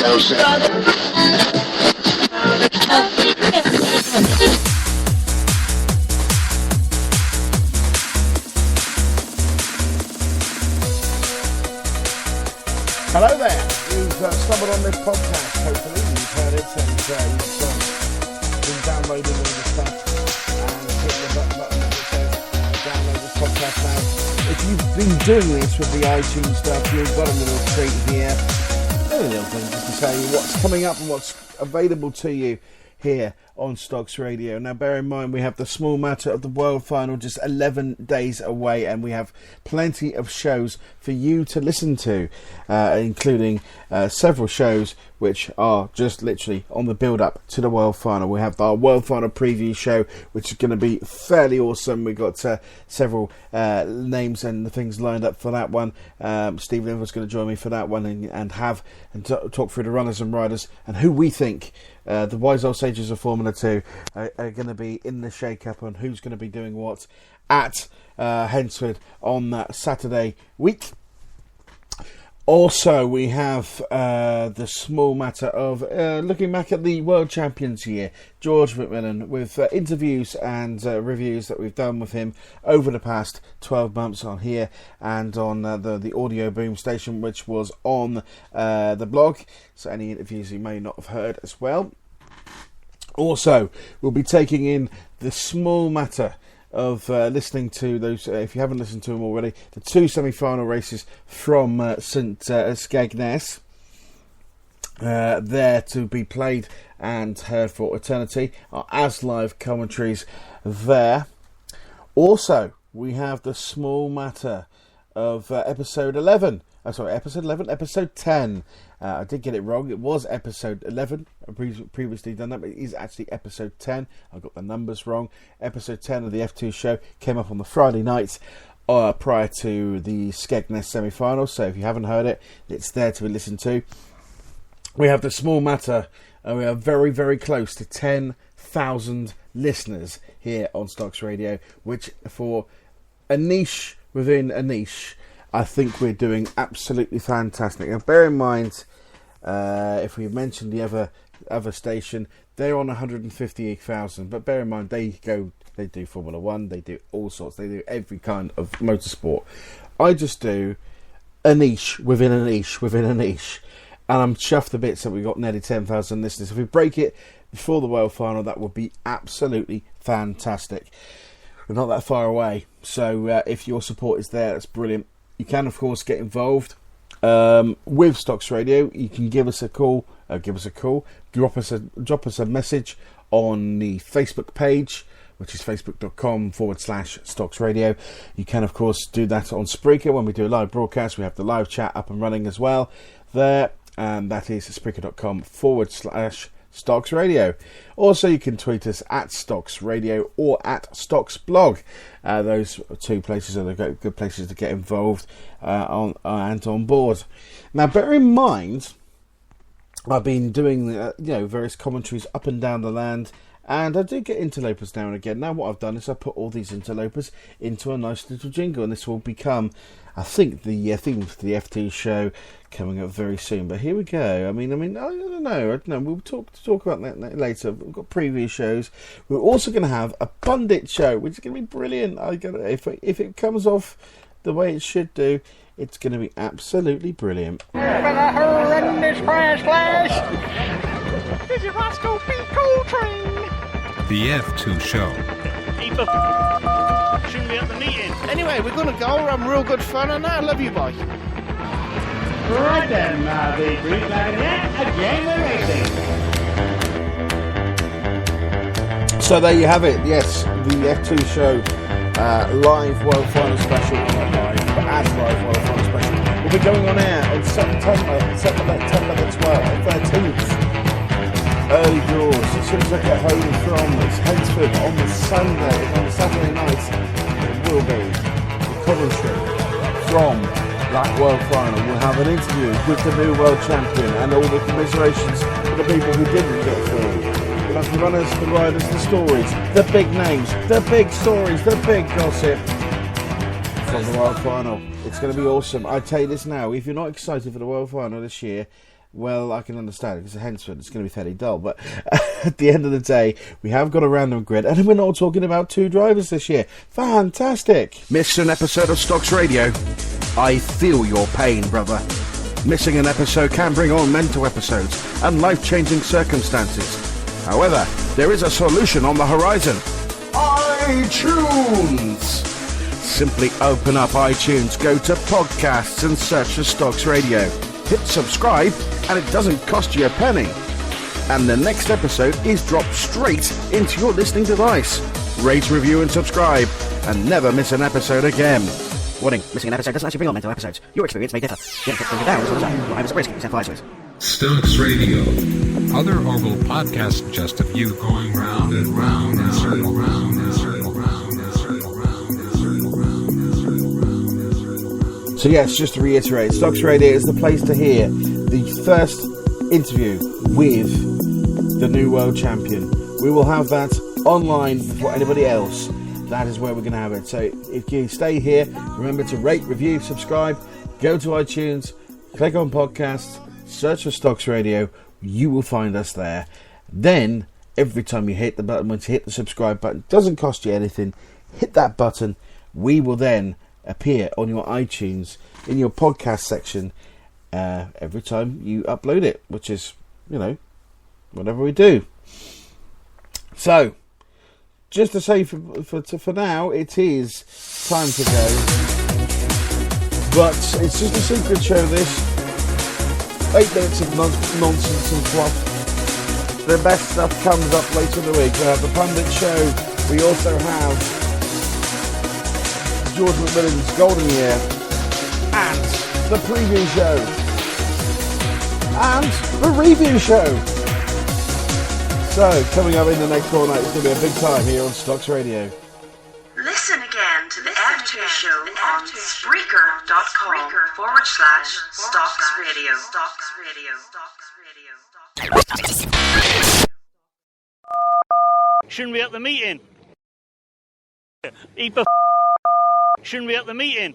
Hello there, you've stumbled on this podcast, hopefully you've heard it and you've been downloading all the stuff and hit the button that says download this podcast now. If you've been doing this with the iTunes stuff, you've got a little treat here, a little thing just to say what's coming up and what's available to you here on Stocks Radio. Now bear in mind we have the small matter of the World Final just 11 days away, and we have plenty of shows for you to listen to, including several shows which are just literally on the build up to the World Final. We have our World Final preview show, which is going to be fairly awesome. We've got several names and things lined up for that one. Steve Linville's going to join me for that one and talk through the runners and riders and who we think the wise old sages of Formula 2 are going to be in the shake-up on who's going to be doing what at Hensford on that Saturday week. Also, we have the small matter of looking back at the World Champions year, George McMillan, with interviews and reviews that we've done with him over the past 12 months on here and on the Audio Boom station, which was on the blog. So any interviews you may not have heard as well. Also, we'll be taking in the small matter of listening to those, if you haven't listened to them already, the two semi-final races from St Skegness, there to be played and heard for eternity, as live commentaries there. Also, we have the small matter of episode 10. I did get it wrong. It was episode 11. I've previously done that, but it is actually episode 10. I got the numbers wrong. Episode 10 of the F2 show came up on the Friday night prior to the Skegness semi-final. So if you haven't heard it, it's there to be listened to. We have the small matter, and we are very, very close to 10,000 listeners here on Stocks Radio, which for a niche within a niche, I think we're doing absolutely fantastic. Now, bear in mind, if we mentioned the other station, they're on 158,000. But bear in mind, they do Formula 1, they do all sorts, they do every kind of motorsport. I just do a niche within a niche within a niche. And I'm chuffed a bit that we got nearly 10,000 listeners. If we break it before the World Final, that would be absolutely fantastic. We're not that far away. So if your support is there, that's brilliant. You can, of course, get involved with Stocks Radio. You can give us a call. Drop us a message on the Facebook page, which is facebook.com/Stocks Radio. You can, of course, do that on Spreaker when we do a live broadcast. We have the live chat up and running as well there, and that is Spreaker.com/Stocks Radio. Also, you can tweet us at Stocks Radio or at Stocks Blog. Those two places are the good places to get involved on board. Now, bear in mind, I've been doing various commentaries up and down the land, and I do get interlopers now and again. Now, what I've done is I put all these interlopers into a nice little jingle, and this will become, I think, the theme for the F2 show coming up very soon. But here we go. I mean, I don't know. We'll talk about that later. We've got previous shows. We're also going to have a pundit show, which is going to be brilliant. If it comes off the way it should do, it's going to be absolutely brilliant. For the horrendous crash flash! This is Roscoe P. Coltrane! The F2 show. Shouldn't be at the meeting. Anyway, we're going to go. We're having real good fun, and I love you, boy. Right then, the Green Clarinet, a game of racing. So there you have it. Yes, the F2 show, live World Final special, not live, but as live World Final special, will be going on air on September the 13th. Early doors. As soon as I get home from Hensford on the Saturday night, it will be the commentary from that World Final. We'll have an interview with the new world champion and all the commiserations for the people who didn't get through. We'll have the runners, the riders, the stories, the big names, the big stories, the big gossip from the World Final. It's going to be awesome. I tell you this now, if you're not excited for the World Final this year, well, I can understand it, because henceforth it's going to be fairly dull. But at the end of the day, we have got a random grid, and we're not talking about 2 drivers this year. Fantastic! Missed an episode of Stocks Radio? I feel your pain, brother. Missing an episode can bring on mental episodes and life-changing circumstances. However, there is a solution on the horizon. iTunes! Simply open up iTunes, go to podcasts and search for Stocks Radio. Hit subscribe and it doesn't cost you a penny. And the next episode is dropped straight into your listening device. Rate, review and subscribe and never miss an episode again. Warning, missing an episode doesn't actually bring on mental episodes. Your experience may differ. The benefits bring you down as well as up. Your home is at risk. Except for iTunes. Stokes Radio. Other horrible podcasts just of you going round and round and circle round and circle round and circle round and circle round and circle round and circle. So yes, just to reiterate, Stocks Radio is the place to hear the first interview with the new world champion. We will have that online before anybody else. That is where we're going to have it. So if you stay here, remember to rate, review, subscribe, go to iTunes, click on podcasts, search for Stocks Radio. You will find us there. Then, every time you hit the button, once you hit the subscribe button, it doesn't cost you anything. Hit that button. We will then appear on your iTunes in your podcast section every time you upload it, which is, whatever we do. So, just to say for now, it is time to go. But it's just a secret show, this. 8 minutes of nonsense and fluff. The best stuff comes up later in the week. We have the Pundit Show. We also have George McMillan's Golden Year. And the Preview Show. And the Review Show. So, coming up in the next fortnight, it's going to be a big time here on Stocks Radio. Listen again to the F2 show on Spreaker.com/Stocks Radio. Shouldn't be at the meeting. Shouldn't be at the meeting.